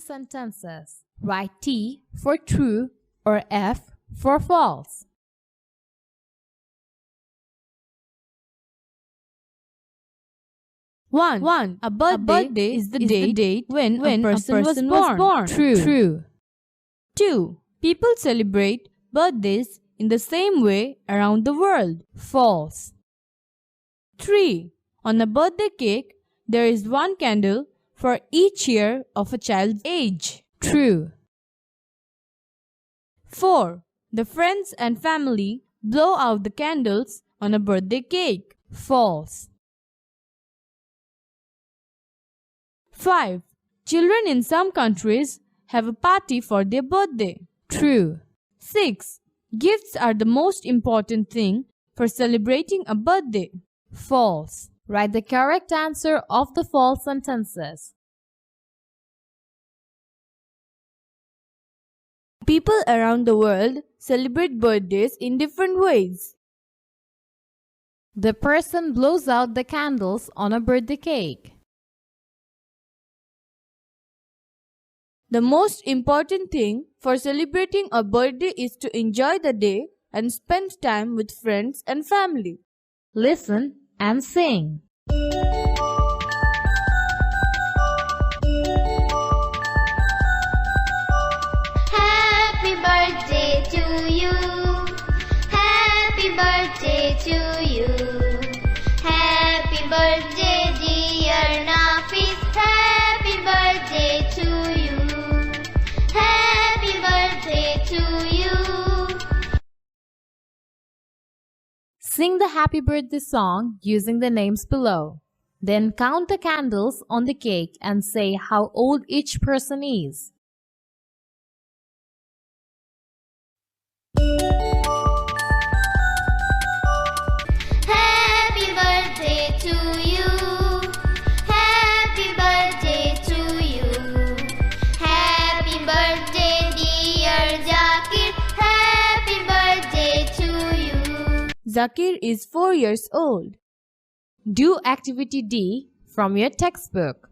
sentences. Write T for true or F for false. 1. A birthday is the date when a person was born. True. 2. People celebrate birthdays in the same way around the world. False. 3. On a birthday cake, there is one candle for each year of a child's age. True. 4. The friends and family blow out the candles on a birthday cake. False. 5. Children in some countries have a party for their birthday. True. 6. Gifts are the most important thing for celebrating a birthday. False. Write the correct answer of the false sentences. People around the world celebrate birthdays in different ways. The person blows out the candles on a birthday cake. The most important thing for celebrating a birthday is to enjoy the day and spend time with friends and family. Listen and sing. Happy birthday to you. Happy birthday to you. Happy birthday dear Nafis. Happy birthday to you. Happy birthday to you. Sing the happy birthday song using the names below. Then count the candles on the cake and say how old each person is. Happy birthday to you. Happy birthday to you. Happy birthday dear Zakir. Happy birthday to you. Zakir is 4 years old. Do activity D from your textbook.